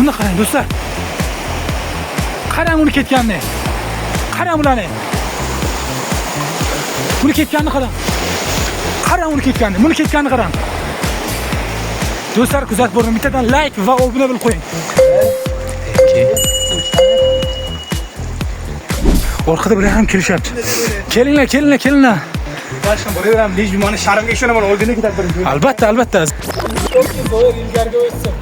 Buni qarang do'stlar. Qarang uni ketganini. Qarang ularni. Buni ketganini qarang. Qarang uni ketganini. Buni ketganini qarang. Do'stlar kuzatib boring. Bittadan like va obuna bo'lib qo'ying. Orqada bular ham kelishyapti. Kelinglar. Boshqa bo'laveram, lej meni sharimga ishonaman, oldinga ketib birinchi. Albatta. Zo'r ilgariga o'tsin.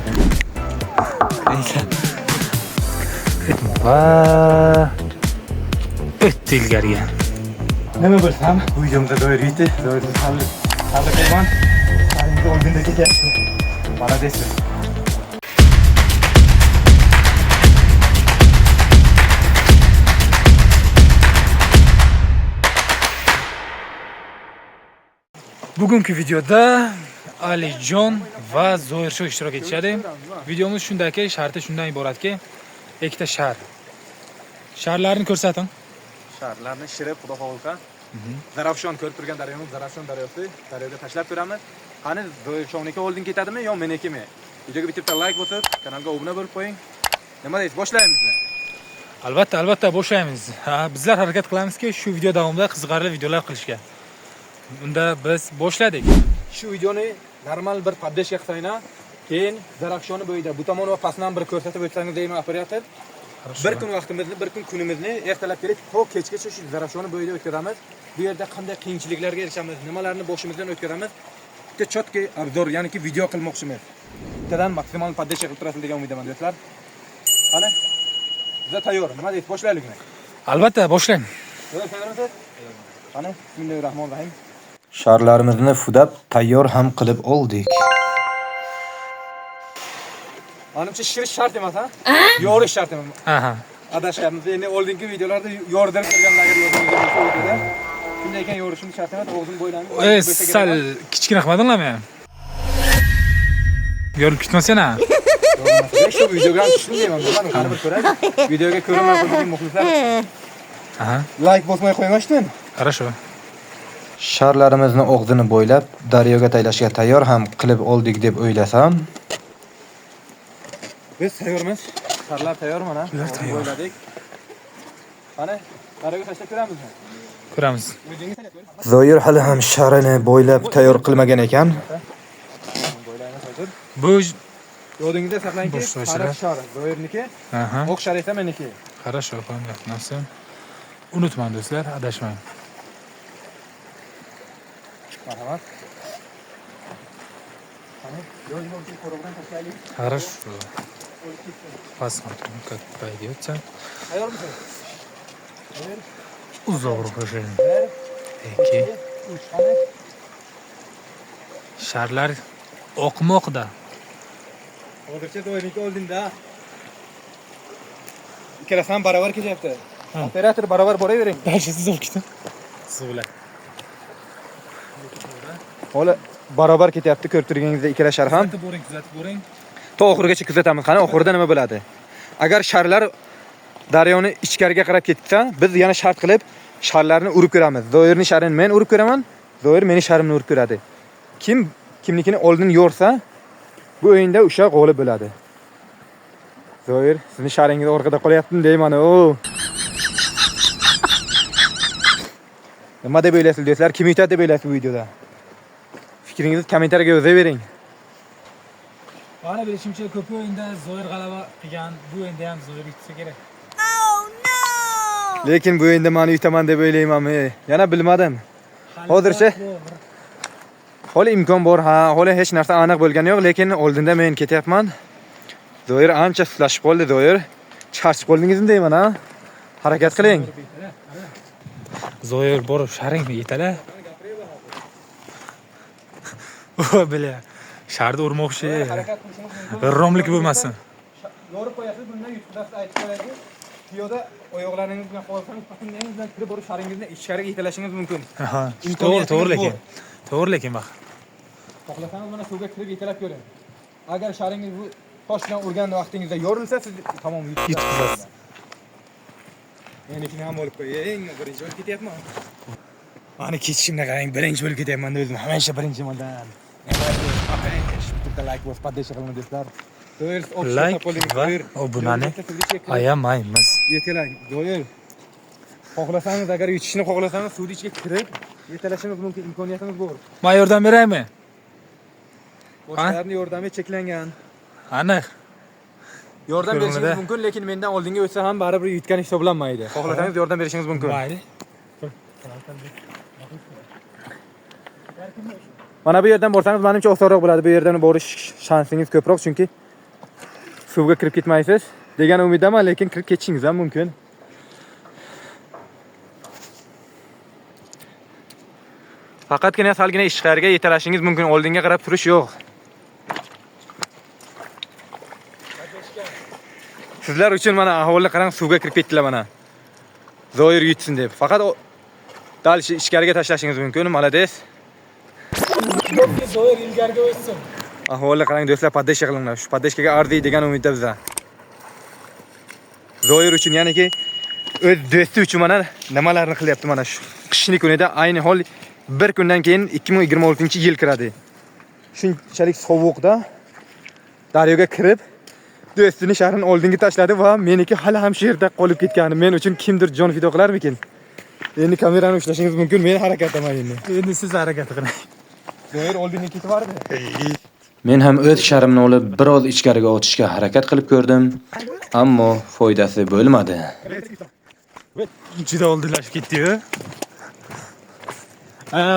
Va o'tdi ilgariga. Nima bo'lsam, bu videomda zo'r yeti, zo'r tabriklayman. Sharimga oldinga ketyapti. Молодец. Bugungi videoda Alijon va Zoir ishtirok etishadi. Videomiz shundaki, sharti shundan iboratki, ikkita shar. Sharlarni ko'rsating. Sharlarni shirib, xudo xohlasa. Zarafshon ko'rib turgan daryomiz, Zarafshon daryosi. Daryoga tashlab turamiz. Qani Zoir showniki oldin ketadimi yo menikimi? Videoga bitta like bosib, kanalga obuna bo'lib qo'ying. Nima deysiz? Boshlaymizmi? Albatta boshlaymiz. Bizlar harakat qilamizki, shu video davomida qiziqarli videolar qilishga. Unda biz boshladik. Shu videoni normal bir podдержка qilsanglar, keyin Zarafshonni bo'yida bu tomon va pastdan bir ko'rsatib o'tsangiz deyman operator. Bir kun vaqtimizni, bir kun kunimizni ertalab kelib, kechgacha shu Zarafshonni bo'yida o'tkazamiz. Bu yerda qanday qiyinchiliklarga erishamiz, nimalarni boshimizdan o'tkazamiz. Bitta chotki obzor, ya'niki video qilmoqchimiz. Bittadan maksimal podдержка qilib turasiz degan umidaman do'stlar. Qani? Biz tayyor. Nima deysiz? Boshlaylikmi? Albatta, boshlang. Qani? Bismillahirrohmanirrohim. Sharlarimizni fudab tayyor ham qilib oldik. Menimcha shirish shart emas, ha? Yorish shart emas. Aha. Adashyapmiz. Endi oldingi videolarda yordirib ko'rganlarga yordamga bo'ldi. Shunday ekan yorishimiz shart emas, o'zim bo'ylanib. Sal kichkina qilmadinglarmi? Yorib ketmasana. Shu videoga tushdim deyman, mana qani bir ko'ray. Videoga ko'rinmay qolgan muxlislar. Aha. Like bosmay qo'ymasdin? Хорошо. Sharlarimizni og'zini bo'ylab daryoga taylashga tayyor ham qilib oldik deb o'ylasam, biz tayyormiz. Sharlar tayyor mana. Ular tayyor. Bo'yladik. Qani, daryoga tashlab ko'ramizmi? Ko'ramiz. Zoir hali ham sharini bo'ylab tayyor qilmagan ekan. Bo'ylaymiz hozir. Bu Yodingizda saqlangki, qariq shar, Zoirniki, aha. oq shar esa meniki. Хорошо, понятно. Unutmang do'stlar, adashmang. Marhamat. Qani, yo'l-yo'lga qo'rg'on tashlaylik. Хорошо. Посмотрим, как пойдётся. Tayyormisiz? Uzoqroq qo'shing. 1, 2. 3 qani? Sharlar oqmoqda. Hozircha Zoirniki oldinda. Ikkalasi ham barobar ketyapti. Operator barobar boravering. Barchasiz olib keting. Siz bilan. Holi barobar ketyapti, ko'rib turganingizdek ikkala shar ham. Kuzatib boring. To oxirigacha kuzatamiz. Qani oxirida nima bo'ladi? Agar sharlar daryoni ichkariga qarab ketsa, biz yana shart qilib sharlarni urib ko'ramiz. Zoirning sharini men urib ko'raman, Zoir meni sharimni urib ko'radi. Kimnikini oldin yo'rsa, bu o'yinda o'sha g'olib bo'ladi. Zoir, sizning sharingiz orqada qolyapti deyman. Nima deb o'ylaysiz do'stlar? Kim yutadi deb o'ylaysiz bu videoda? Fikringizni kommentariyga yozavering. Mana bilishimcha ko'p o'yinda Zoir g'alaba qilgan, bu o'yinda ham Zoir yutsa kerak. Lekin bu o'yinda meni yutaman deb o'ylaymanmi? Yana bilmadim. Hozircha hali imkon bor, hali hech narsa aniq bo'lgani yo'q, lekin oldinda men ketyapman. Zoir ancha suslashib qoldi, Zoir. Charchib qoldingizmi deyman, ha? Harakat qiling. Zoir borib sharingni yetala. O, bila. Sharda urmoqchi. G'irromlik bo'lmasin. Yorib qo'yasiz, bundan yutqazasiz, aytib qo'yasiz. Piyoda oyoqlaringiz bilan qolsangiz, patingiz bilan kirib borib sharingizni ichkariga yetalashingiz mumkin. Aha. To'g'ri lekin bak. Xohlasangiz mana suvga kirib yetalab ko'ring. Agar sharingiz bu tosh bilan urgan vaqtingizda yorilsa, siz tamom Yutqazasiz. Meni shuni ham olib qo'ying, birinchi bo'lib ketyapman. Mana ketishimda qarang, birinchi bo'lib ketyapman o'zim. Hamisha birinchiman. Bitta like bosib, podдержка qiling do'stlar. Zoir like va obunani ayamaymiz. Yetelang. Zoir. Xohlasangiz agar yutishni xohlasangiz suvni ichiga kirib, yetalashimiz mumkin, imkoniyatimiz bor. Men yordam beraymi? Boshqalarning yordami cheklangan. Aniq. Yordam berishingiz mumkin, lekin mendan oldinga o'tsa ham baribir yutgan hisoblanmaydi. Xohlasangiz yordam berishingiz mumkin. Mayli. Mana bu yerdan borsangiz menimcha osonroq bo'ladi. Bu yerdan borish shansingiz ko'proq, chunki suvga kirib ketmaysiz degan umiddaman, lekin kirib ketishingiz ham mumkin. Faqatgina salgina ishqarga yetalashingiz mumkin, oldinga qarab turish yo'q. Sizlar uchun mana ahvolni qarang, suvga kirib ketdilar mana. Zoir yutsin deb. Faqat dal ishqarga tashlashingiz mumkin. Malades. Zoir ilgariga o'tsin. Ahvolni qarang do'stlar, poddeshka qilinglar. Shu poddeshkaga ardi degan umidda bizlar. Zoir uchun, ya'niki o'z do'sti uchun mana nimalarni qilyapti mana shu qishni kunida ayni hol bir kundan keyin 2026-yil kiradi. Shunchalik sovuqda daryoga kirib do'stini sharini oldinga tashladi va meniki hali ham shu yerda qolib ketgani men uchun kimdir jon fido qilarmikin? Endi kamerani ushlashingiz mumkin, men harakatdaman endi. Endi siz harakat qiling. Zoir oldinga ketaverdi. Men ham o'z sharimni olib biroz ichkariga o'tishga harakat qilib ko'rdim, ammo foydasi bo'lmadi. Juda oldinlashib ketdi-yu.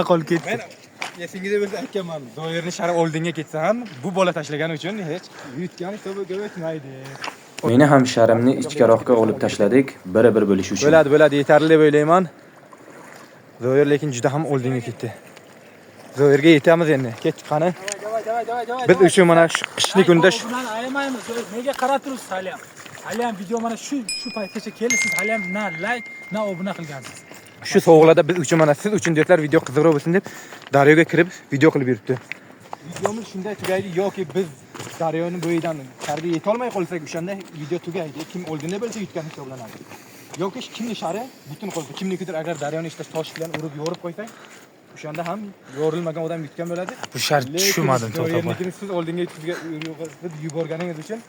Qolib ketdi. Men esingizda bo'lsa aytganman, Zoirni shari oldinga ketsa ham bu bola tashlagani uchun hech yutgan hisobiga o'tmaydi. Meni ham sharimni ichkaroqqa olib tashladik, bir bo'lish uchun. Bo'ladi, yetarli deb o'ylayman. Zoir lekin juda ham oldinga ketdi. Zoirga yetamiz endi. Ket qani. Biz uchun mana shu qishli kunda Buni ayamaymiz. Nega qarab turibsiz hali ham? Hali ham video mana shu paytgacha keldi, siz hali ham na like, na obuna qilgansiz. shu sovuqlarda biz uchun mana siz uchun do'stlar video qiziqroq bo'lsin deb daryoga kirib video qilib yuribdi. Videomiz shunday tugaydi yoki biz daryoning bo'yidan sharga yeta olmay qolsak, o'shanda video tugaydi. Kim oldinda bo'lsa yutgan hisoblanadi. Yoki kimni shari butun qolsa, kimnikidir agar daryoni ishda tosh bilan urib yorib qo'ysak, o'shanda ham yorilmagan odam yutgan bo'ladi. Bu shart tushunmadim to'xtab. Lekin siz oldinga yuborganingiz uchun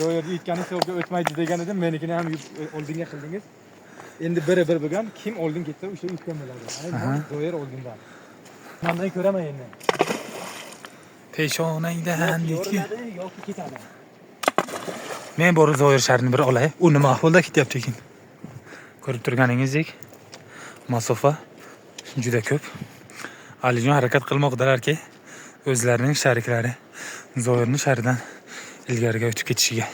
do'yerga yutgan hisobga o'tmaydi degan edim. Menikini ham oldinga qildingiz. Endi bir bo'lgan, kim oldin ketsa o'sha yutgan bo'ladi. Aynan do'yer oldindan. Mendan ko'raman endi. Peshonangdan yoki ketadi. Men bor Zoir sharini bir olay. U nima ahvolda ketyapti ekan? Ko'rib turganingizdek, masofa juda ko'p. Alijon harakat qilmoqdalarki, o'zlarining shariklari Zoirning sharidan ilgariga o'tib ketishiga.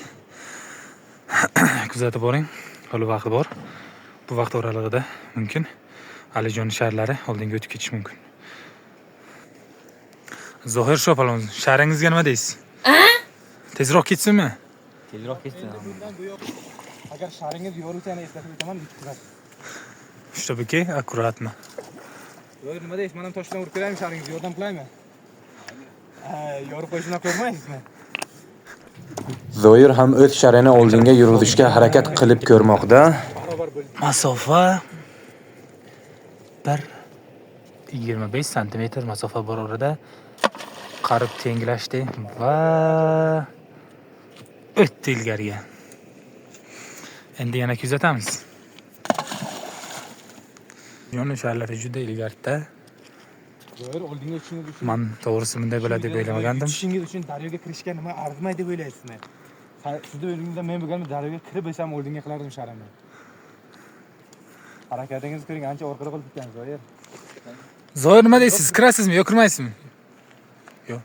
Kuzatib boring. Hali vaqt bor. Bu vaqt oralig'ida mumkin Alijon sharlari oldinga o'tib ketish mumkin. Zohir Shopalon, sharingizga nima deysiz? Tezroq ketsinmi? Tezroq ketsin. Agar sharingiz yorilsa, yana eslatib o'taman, yutib turasiz. Shtabiki, akkuratmi? Zoir nima deysiz? Men ham toshdan urib beraymi sharingizni, yordam qilaymi? Yorib qo'yishni ko'rmaysizmi? Zoir ham o'z sharini oldinga yurgizishga harakat qilib ko'rmoqda. Masofa 25 sm masofa bor orada qarib tenglashdi va o'tdi ilgariga. Endi yana kuzatamiz. Yo'nalishlari juda ilgarida. Zoir oldinga tushingiz uchun. Men to'g'risi bunday bo'ladi deb o'ylamagandim. Tushingiz uchun daryoga kirishga nima arzimaydi deb o'ylaysizmi? Sizni o'yingizda men bo'lganimda daryoga kirib bo'lsam oldinga qilardim sharimni. Harakatingizni ko'ring, ancha orqada qolib ketgan Zoir. Zoir nima deysiz? Kirasizmi yo'q kirmaysizmi? Yo'q.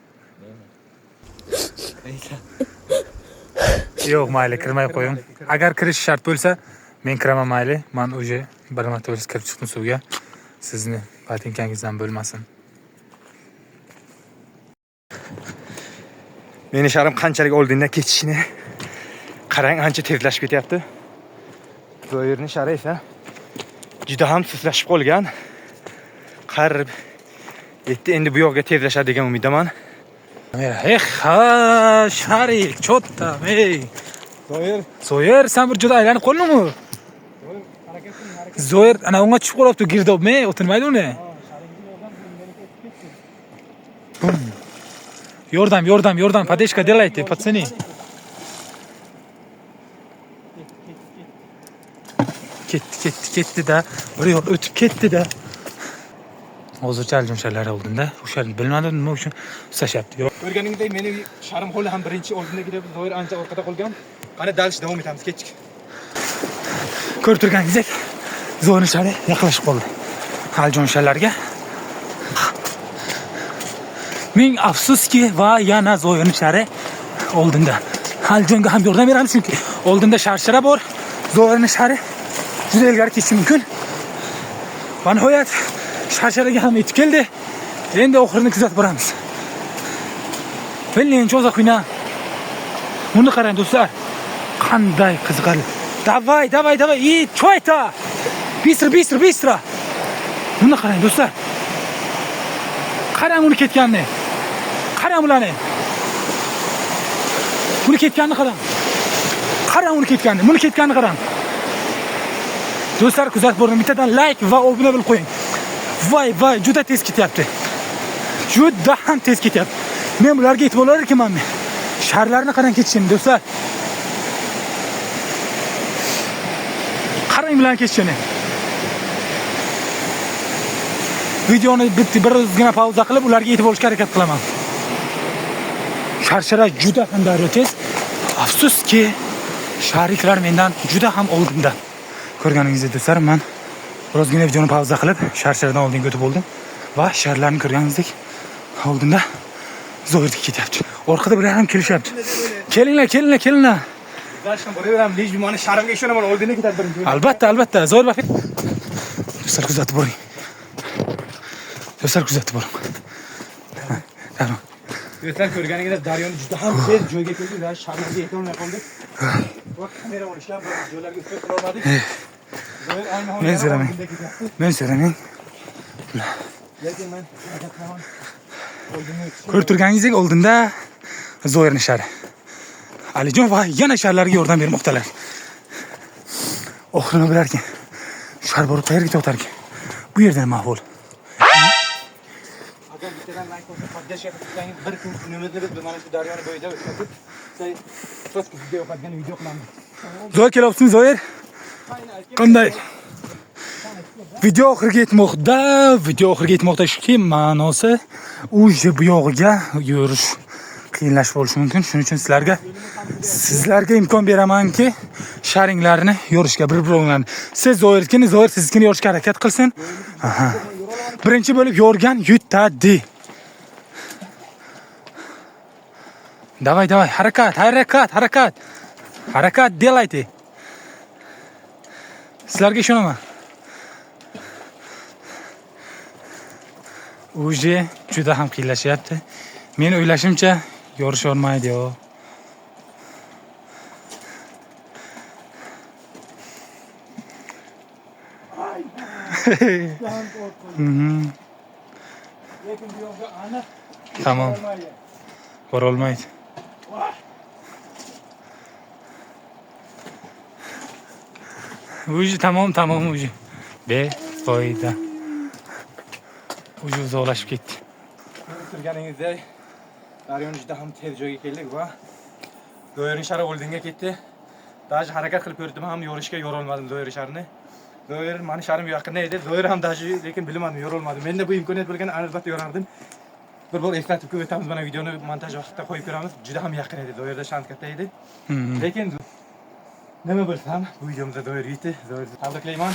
Yo'q, mayli, kirmay qo'ying. Agar kirish shart bo'lsa, men kiraman mayli. Men o'zi bir marta o'z kirib chiqdim suvga. Sizni patinkangizdan bo'lmasin. Meni sharim qanchalik oldinda ketishini qarang, ancha tezlashib ketyapti. Zoirning shari esa juda ham sustlashib qolgan. Qarib yetdi, endi bu yoqqa tezlashadi degan umiddaman. Sharik, cho'tta, ey. Zoir, sen bir juda aylanib qoldingmi? Zoir, ana unga tushib qolibdi, girdobmi? O'tirmaydi uni. Yordam, поддержка делайте, пацаны. Ketdi da, bir yo'l o'tib ketdi-da. Hozircha aljonshalar oldinda. O'shalarni bilmadim nima uchun ustashyapti. Ko'rganingizdek, meni sharim holi ham birinchi oldinda kelib, Zoir ancha orqada qolgan. Qani dalish davom etamiz, ketdik. Ko'rib turganingizdek, Zoirning shari yaqinlashib qoldi. Aljonshalarga. Ming afsuski va yana Zoirning shari oldinda. Aljonga ham yordam beramiz chunki oldinda sharshara bor. Zoirning shari juda ilgari ketishi mumkin. Va nihoyat sharsharaga ham yetib keldi. Endi oxirini kuzatib boramiz. Bilin cho'za quyna. Buni qarang do'stlar. Qanday qiziqarli. Davay. И что это? Bistro. Buni qarang do'stlar. Qarang uni ketganini. Qarang ularni. Buni ketganini qarang. Buni ketganini qarang. Do'stlar kuzatib boring. Bittadan like va obuna bo'lib qo'ying. Voy, juda tez ketyapti. Juda ham tez ketyapti. Men bularga yetib olar ekanman. Sharlarni qarang ketishini do'stlar. Qarang bilan ketishini. Videoni birozgina pauza qilib ularga yetib olishga harakat qilaman. Sharshara juda ham tez. Afsuski, shariklar mendan juda ham oldinda. Ko'rganingizdek do'stlar, men birozgina videoni pauza qilib, sharsharadan oldinga o'tib oldim va sharlarni ko'rganingizdek oldinda Zoirga ketyapti. Orqada bular ham kelishyapti. Kelinglar. Dashdan boraveramiz, lej meni sharimga ishonaman, oldinga ketadi birinchi. Albatta, Zoir bafet. Do'stlar kuzatib boring. Tamam. Do'stlar ko'rganingizdek, Daryoni juda ham tez joyga keldi va sharimga yeta olmay qoldik. Vaqt kamera olishlar, joylarga o'tib qila olmadik. Zoir ayni holda Men so'ramang. Lekin men harakatlaman. Ko'rib turganingizdek oldinda Zoirning shari. Alijon va yana sharlarga yordam bermoqdalar. Oxirini bilarkan. Shar borib qayerga to'xtarkan? Bu yerda nima ahvol? Agar bittadan like olsa, poddesh qilsangiz bir kun kunimizni biz mana shu Daryoni bo'yida o'tkazib, video qilamiz. Zoir kelyapsizmi, Zoir? Qanday? Video oxiriga yetmoqda. Shuki ma'nosi o'sha bu yog'iga yurish qiyinlashib bo'lishi mumkin. Shuning uchun sizlarga imkon beramanki, sharinglarni yorishga bir-biringlarni. Siz Zoir siznikini yorishga harakat qilsin. Birinchi bo'lib yorgan yutadi. Davay, harakat delaydi. Sizlarga ishonaman. O'zi juda ham qiyinlashyapti. Men o'ylashimcha yorisha olmaydi-yo. Lekin bu yoqda aniq Tamam. Bora olmaydi. O'zi tamom o'zi. Befoyda. O'zi uzoqlashib ketdi. Turganingizdek, Daryoni juda ham tez joyga keldik va Zoirning shari oldinga ketdi. Daji harakat qilib ko'rdim ham yorishga yorolmadim Zoirning sharini. Zoir meni sharim yaqinda edi. Zoir ham daji lekin bilmadim, yorolmadim. Menda bu imkoniyat bo'lganda albatta yorardim. Bir bor eslatib o'tamiz, mana videoni montaj vaqtida qo'yib ko'ramiz. Juda ham yaqin edi. Zoirda shans katta edi. Lekin nima bo'lsam, bu videomizda Zoir yetdi. Zoirni tabriklayman.